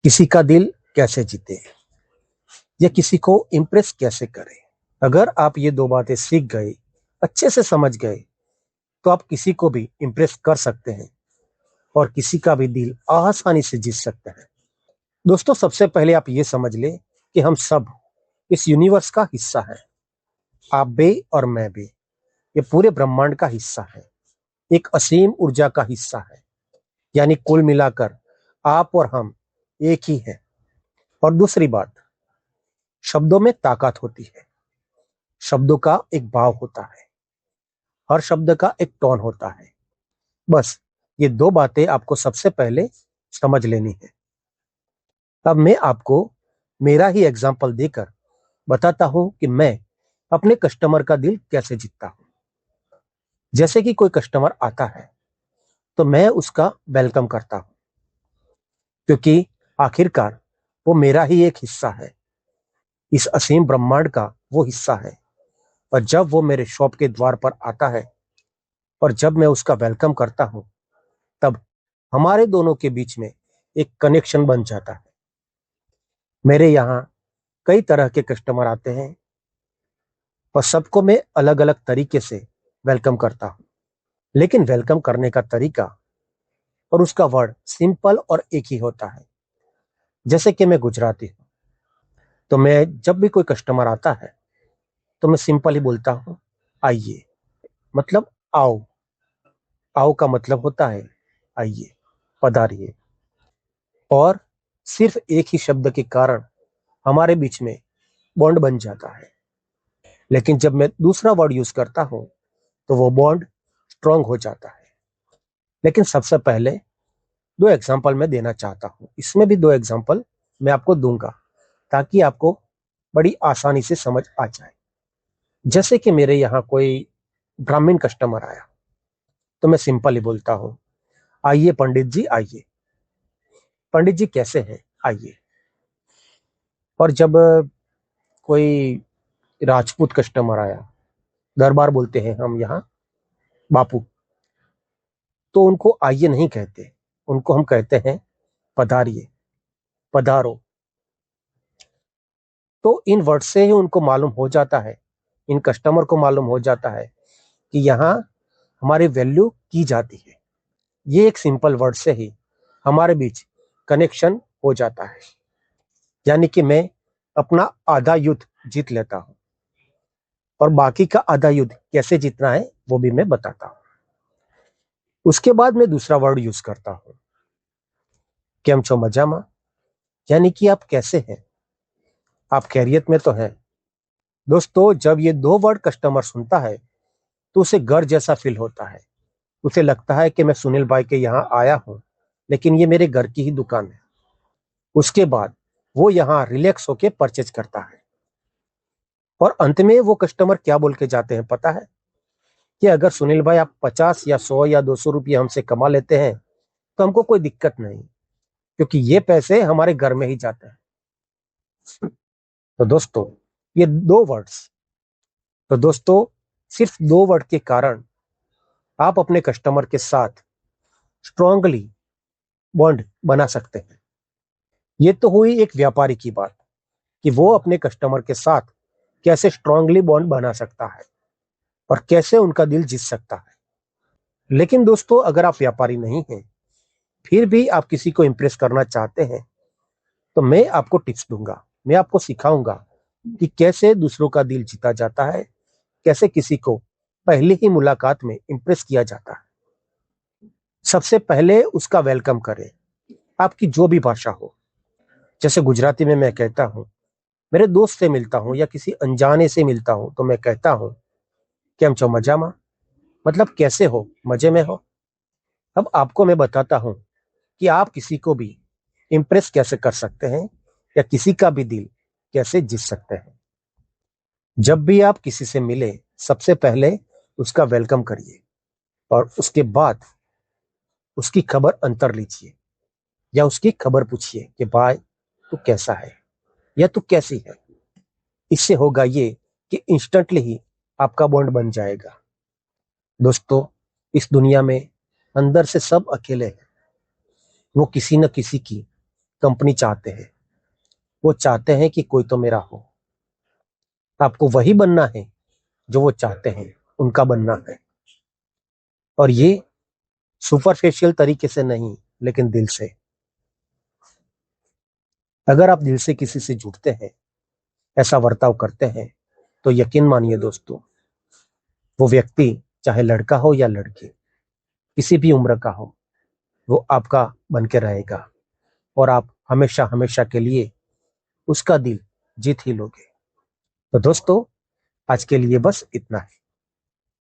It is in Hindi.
किसी का दिल कैसे जीते या किसी को इम्प्रेस कैसे करें। अगर आप ये दो बातें सीख गए, अच्छे से समझ गए, तो आप किसी को भी इम्प्रेस कर सकते हैं और किसी का भी दिल आसानी से जीत सकते हैं। दोस्तों, सबसे पहले आप ये समझ लें कि हम सब इस यूनिवर्स का हिस्सा हैं। आप भी और मैं भी ये पूरे ब्रह्मांड का हिस्सा है, एक असीम ऊर्जा का हिस्सा है। यानी कुल मिलाकर आप और हम एक ही हैं। और दूसरी बात, शब्दों में ताकत होती है। शब्दों का एक भाव होता है, हर शब्द का एक टोन होता है। बस ये दो बातें आपको सबसे पहले समझ लेनी है। अब मैं आपको मेरा ही एग्जाम्पल देकर बताता हूं कि मैं अपने कस्टमर का दिल कैसे जीतता हूं। जैसे कि कोई कस्टमर आता है तो मैं उसका वेलकम करता हूं, क्योंकि आखिरकार वो मेरा ही एक हिस्सा है, इस असीम ब्रह्मांड का वो हिस्सा है। और जब वो मेरे शॉप के द्वार पर आता है और जब मैं उसका वेलकम करता हूं, तब हमारे दोनों के बीच में एक कनेक्शन बन जाता है। मेरे यहाँ कई तरह के कस्टमर आते हैं और सबको मैं अलग अलग तरीके से वेलकम करता हूँ। लेकिन वेलकम करने का तरीका और उसका वर्ड सिंपल और एक ही होता है। जैसे कि मैं गुजराती हूँ, तो मैं जब भी कोई कस्टमर आता है तो मैं सिंपल ही बोलता हूँ, आइए। मतलब आओ। आओ का मतलब होता है आइए, पधारिए। और सिर्फ एक ही शब्द के कारण हमारे बीच में बॉन्ड बन जाता है। लेकिन जब मैं दूसरा वर्ड यूज करता हूं तो वो बॉन्ड स्ट्रांग हो जाता है। लेकिन सबसे पहले दो एग्जांपल मैं देना चाहता हूं। इसमें भी दो एग्जांपल मैं आपको दूंगा ताकि आपको बड़ी आसानी से समझ आ जाए। जैसे कि मेरे यहाँ कोई ब्राह्मण कस्टमर आया तो मैं सिंपल ही बोलता हूँ, आइए पंडित जी आइए। पंडित जी कैसे हैं, आइए। और जब कोई राजपूत कस्टमर आया, दरबार बोलते हैं हम यहाँ, बापू, तो उनको आइए नहीं कहते, उनको हम कहते हैं पधारिए, पधारो। तो इन वर्ड से ही उनको मालूम हो जाता है, इन कस्टमर को मालूम हो जाता है कि यहाँ हमारी वैल्यू की जाती है। ये एक सिंपल वर्ड से ही हमारे बीच कनेक्शन हो जाता है। यानी कि मैं अपना आधा युद्ध जीत लेता हूँ और बाकी का आधा युद्ध कैसे जीतना है वो भी मैं बताता हूँ। उसके बाद मैं दूसरा वर्ड यूज करता हूँ, केम छो मजामा। यानी कि आप कैसे हैं, आप खैरियत में तो हैं। दोस्तों, जब ये दो वर्ड कस्टमर सुनता है तो उसे घर जैसा फील होता है। उसे लगता है कि मैं सुनील भाई के यहाँ आया हूँ, लेकिन ये मेरे घर की ही दुकान है। उसके बाद वो यहाँ रिलैक्स होके परचेज करता है। और अंत में वो कस्टमर क्या बोल के जाते हैं पता है? कि अगर सुनील भाई आप 50 या 100 या 200 रुपये हमसे कमा लेते हैं तो हमको कोई दिक्कत नहीं, क्योंकि ये पैसे हमारे घर में ही जाते हैं। तो दोस्तों, ये दो वर्ड्स तो दोस्तों सिर्फ दो वर्ड के कारण आप अपने कस्टमर के साथ स्ट्रांगली बॉन्ड बना सकते हैं। ये तो हुई एक व्यापारी की बात कि वो अपने कस्टमर के साथ कैसे स्ट्रांगली बॉन्ड बना सकता है और कैसे उनका दिल जीत सकता है। लेकिन दोस्तों, अगर आप व्यापारी नहीं हैं, फिर भी आप किसी को इंप्रेस करना चाहते हैं, तो मैं आपको टिप्स दूंगा, मैं आपको सिखाऊंगा कि कैसे दूसरों का दिल जीता जाता है, कैसे किसी को पहली ही मुलाकात में इंप्रेस किया जाता है। सबसे पहले उसका वेलकम करें, आपकी जो भी भाषा हो। जैसे गुजराती में मैं कहता हूँ, मेरे दोस्त से मिलता हूँ या किसी अनजाने से मिलता हूँ तो मैं कहता हूँ, केम छो मजामा। मतलब कैसे हो, मजे में हो। अब आपको मैं बताता हूँ कि आप किसी को भी इंप्रेस कैसे कर सकते हैं या किसी का भी दिल कैसे जीत सकते हैं। जब भी आप किसी से मिले, सबसे पहले उसका वेलकम करिए और उसके बाद उसकी खबर अंतर लीजिए या उसकी खबर पूछिए कि भाई तू कैसा है या तू कैसी है। इससे होगा ये कि इंस्टेंटली ही आपका बॉन्ड बन जाएगा। दोस्तों, इस दुनिया में अंदर से सब अकेले हैं, वो किसी न किसी की कंपनी चाहते हैं, वो चाहते हैं कि कोई तो मेरा हो। आपको वही बनना है जो वो चाहते हैं, उनका बनना है। और ये सुपरफिशियल तरीके से नहीं, लेकिन दिल से। अगर आप दिल से किसी से जुड़ते हैं, ऐसा बर्ताव करते हैं, तो यकीन मानिए दोस्तों, वो व्यक्ति चाहे लड़का हो या लड़की, किसी भी उम्र का हो, वो आपका बन के रहेगा और आप हमेशा हमेशा के लिए उसका दिल जीत ही लोगे। तो दोस्तों, आज के लिए बस इतना है।